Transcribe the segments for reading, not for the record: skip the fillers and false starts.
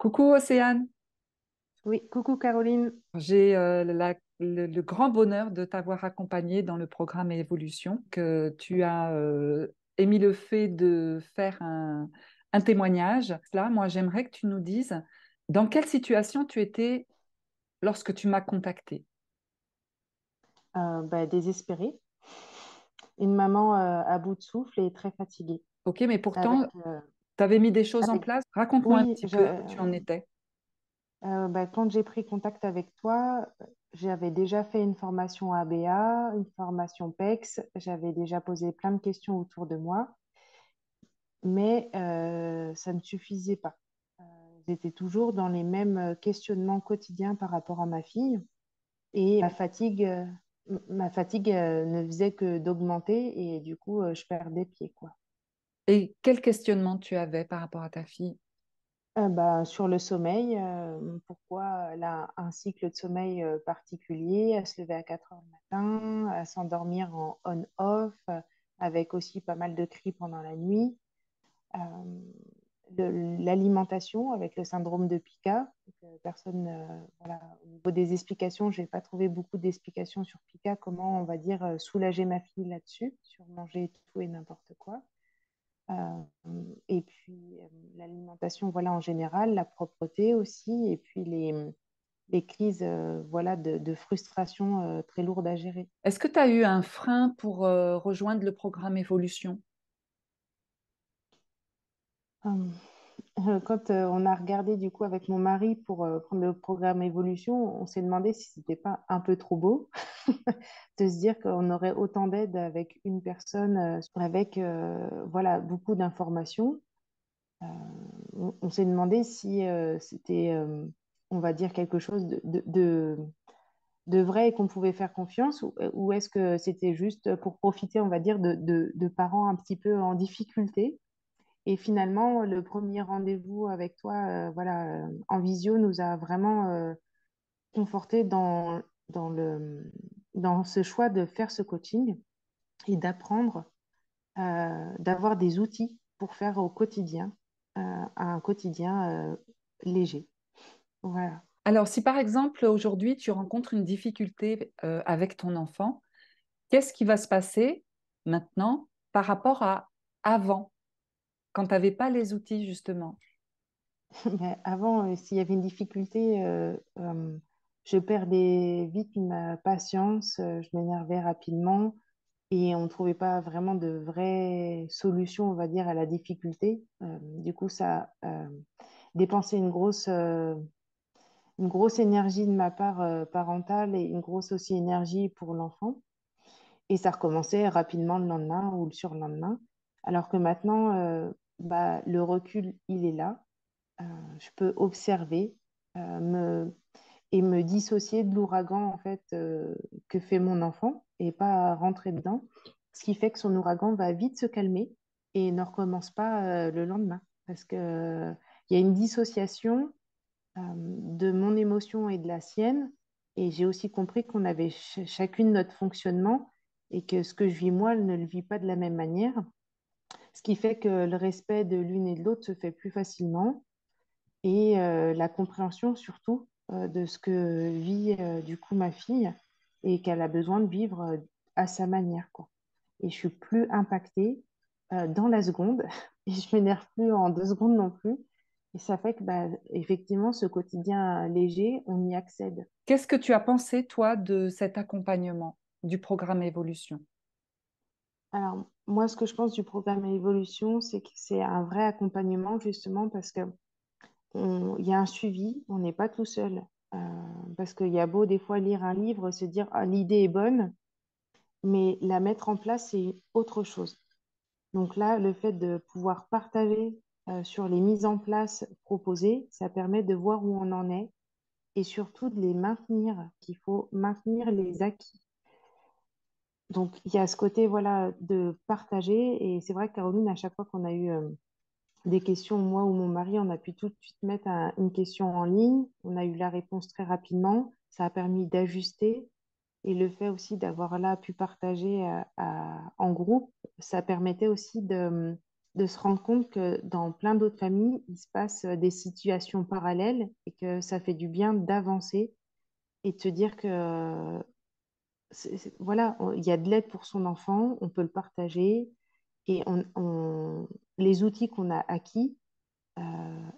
Coucou Océane, Oui, coucou Caroline. j'ai le grand bonheur de t'avoir accompagnée dans le programme Évolution, que tu as émis le fait de faire un témoignage. Là, moi, j'aimerais que tu nous dises dans quelle situation tu étais lorsque tu m'as contactée. Désespérée. Une maman à bout de souffle et très fatiguée. Ok, mais Avec, pourtant, tu avais mis des choses en avec... place. Raconte-moi un Oui, petit peu où tu en étais. quand j'ai pris contact avec toi, j'avais déjà fait une formation ABA, une formation PEX. J'avais déjà posé plein de questions autour de moi, mais ça ne suffisait pas. Euh, J'étais toujours dans les mêmes questionnements quotidiens par rapport à ma fille. Et ma fatigue ne faisait que d'augmenter et du coup, je perdais pied, quoi. Et quel questionnement tu avais par rapport à ta fille? Sur le sommeil, pourquoi elle a un cycle de sommeil particulier, à se lever à 4 heures du matin, à s'endormir en on-off, avec aussi pas mal de cris pendant la nuit. Euh, L'alimentation avec le syndrome de Pica. Personne, voilà, au niveau des explications, je n'ai pas trouvé beaucoup d'explications sur Pica, comment on va dire soulager ma fille là-dessus, sur manger tout et n'importe quoi. Euh, et puis l'alimentation, voilà, en général, la propreté aussi, et puis les crises voilà, de frustration très lourdes à gérer. Est-ce que tu as eu un frein pour rejoindre le programme Évolution? Euh, Quand on a regardé du coup avec mon mari pour prendre le programme Évolution, on s'est demandé si c'était pas un peu trop beau de se dire qu'on aurait autant d'aide avec une personne avec voilà beaucoup d'informations. Euh, on s'est demandé si c'était, on va dire, quelque chose de vrai et qu'on pouvait faire confiance ou est-ce que c'était juste pour profiter, on va dire, de parents un petit peu en difficulté. Et finalement, le premier rendez-vous avec toi, voilà, en visio, nous a vraiment conforté dans ce choix de faire ce coaching et d'apprendre, d'avoir des outils pour faire au quotidien, un quotidien léger. Voilà. Alors, si par exemple aujourd'hui tu rencontres une difficulté avec ton enfant, qu'est-ce qui va se passer maintenant par rapport à avant, quand tu n'avais pas les outils justement? Mais avant, s'il y avait une difficulté, je perdais vite ma patience, je m'énervais rapidement. Et on ne trouvait pas vraiment de vraies solutions, on va dire, à la difficulté. Du coup, ça dépensait une grosse énergie de ma part parentale et une grosse aussi énergie pour l'enfant. Et ça recommençait rapidement le lendemain ou le surlendemain. Alors que maintenant, le recul, il est là. Euh, je peux observer et me dissocier de l'ouragan en fait que fait mon enfant et pas rentrer dedans. Ce qui fait que son ouragan va vite se calmer et ne recommence pas le lendemain parce que il y a une dissociation de mon émotion et de la sienne. Et j'ai aussi compris qu'on avait chacune notre fonctionnement et que ce que je vis moi, elle ne le vit pas de la même manière. Ce qui fait que le respect de l'une et de l'autre se fait plus facilement et la compréhension surtout de ce que vit du coup ma fille et qu'elle a besoin de vivre à sa manière, quoi. Et je suis plus impactée dans la seconde et je m'énerve plus en 2 secondes non plus. Et ça fait que effectivement, ce quotidien léger, on y accède. Qu'est-ce que tu as pensé, toi, de cet accompagnement du programme Évolution? Alors, moi, ce que je pense du programme Évolution, c'est que c'est un vrai accompagnement justement parce que il y a un suivi, on n'est pas tout seul. Euh, Parce qu'il y a beau des fois lire un livre, se dire ah, l'idée est bonne, mais la mettre en place, c'est autre chose. Donc là, le fait de pouvoir partager sur les mises en place proposées, ça permet de voir où on en est et surtout de les maintenir, qu'il faut maintenir les acquis. Donc il y a ce côté voilà de partager et c'est vrai que Caroline, à chaque fois qu'on a eu des questions, moi ou mon mari, on a pu tout de suite mettre une question en ligne. On a eu la réponse très rapidement. Ça a permis d'ajuster. Et le fait aussi d'avoir là pu partager en groupe, ça permettait aussi de se rendre compte que dans plein d'autres familles, il se passe des situations parallèles et que ça fait du bien d'avancer et de se dire que voilà, il y a de l'aide pour son enfant, on peut le partager et les outils qu'on a acquis,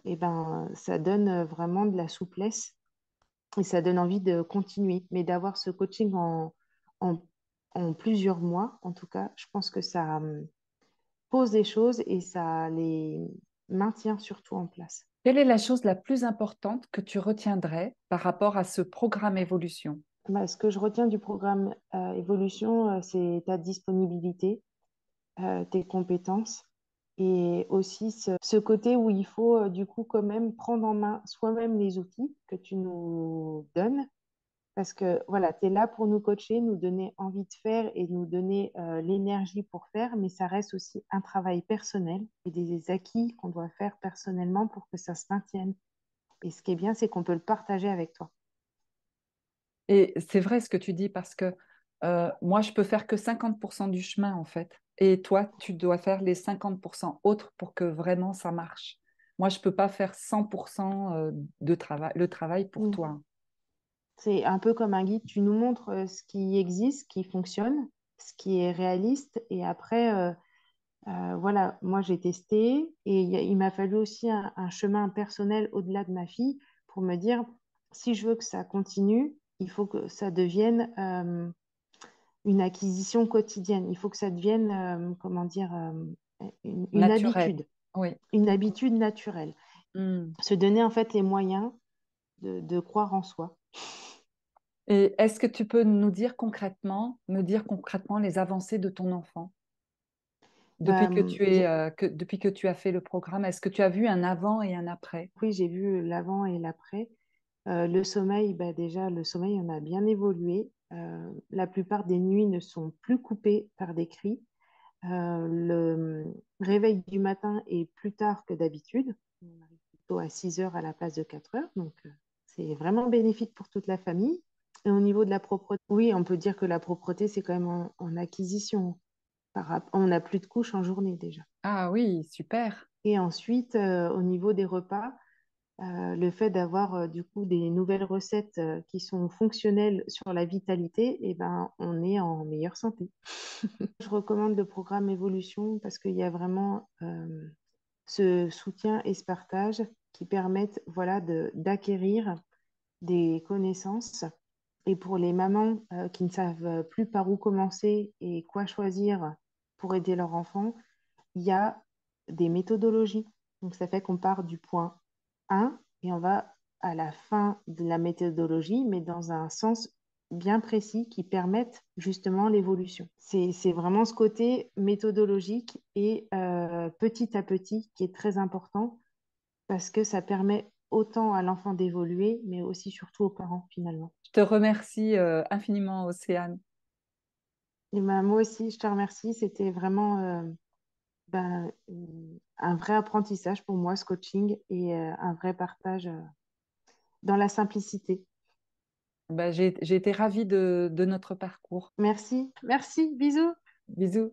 et ben, ça donne vraiment de la souplesse et ça donne envie de continuer. Mais d'avoir ce coaching en, en plusieurs mois, en tout cas, je pense que ça pose des choses et ça les maintient surtout en place. Quelle est la chose la plus importante que tu retiendrais par rapport à ce programme évolution? Bah, ce que je retiens du programme Évolution, c'est ta disponibilité, tes compétences et aussi ce côté où il faut du coup quand même prendre en main soi-même les outils que tu nous donnes. Parce que voilà, tu es là pour nous coacher, nous donner envie de faire et nous donner l'énergie pour faire, mais ça reste aussi un travail personnel et des acquis qu'on doit faire personnellement pour que ça se maintienne. Et ce qui est bien, c'est qu'on peut le partager avec toi. Et c'est vrai ce que tu dis parce que moi, je peux faire que 50% du chemin en fait. Et toi, tu dois faire les 50% autres pour que vraiment ça marche. Moi, je ne peux pas faire 100% de travail, le travail pour Mm. toi. C'est un peu comme un guide, tu nous montres ce qui existe, ce qui fonctionne, ce qui est réaliste, et après, voilà, moi j'ai testé et il m'a fallu aussi un chemin personnel au-delà de ma fille pour me dire, si je veux que ça continue, il faut que ça devienne une acquisition quotidienne. Il faut que ça devienne, comment dire, Naturel. Oui. une habitude naturelle. Mm. Se donner en fait les moyens de croire en soi. Et est-ce que tu peux nous dire concrètement, me dire concrètement les avancées de ton enfant depuis que Ben, tu es, depuis que tu as fait le programme? Est-ce que tu as vu un avant et un après? oui, j'ai vu l'avant et l'après. Le sommeil, bah déjà, le sommeil, on a bien évolué. La plupart des nuits ne sont plus coupées par des cris. Le réveil du matin est plus tard que d'habitude. On arrive plutôt à 6 heures à la place de 4 heures. Donc, c'est vraiment bénéfique pour toute la famille. Et au niveau de la propreté, oui, on peut dire que la propreté, c'est quand même en acquisition. On n'a plus de couches en journée déjà. Ah oui, super. Et ensuite, au niveau des repas, le fait d'avoir du coup des nouvelles recettes qui sont fonctionnelles sur la vitalité, et ben, on est en meilleure santé. Je recommande le programme Évolution parce qu'il y a vraiment ce soutien et ce partage qui permettent voilà, d'acquérir des connaissances. Et pour les mamans qui ne savent plus par où commencer et quoi choisir pour aider leur enfant, il y a des méthodologies. Donc, ça fait qu'on part du point 1 et on va à la fin de la méthodologie, mais dans un sens bien précis qui permette justement l'évolution. C'est vraiment ce côté méthodologique et petit à petit qui est très important parce que ça permet autant à l'enfant d'évoluer, mais aussi surtout aux parents finalement. Je te remercie infiniment, Océane. Et ben, moi aussi, je te remercie. C'était vraiment un vrai apprentissage pour moi, ce coaching, et un vrai partage dans la simplicité. Ben, j'ai été ravie de notre parcours. Merci, merci, bisous. Bisous.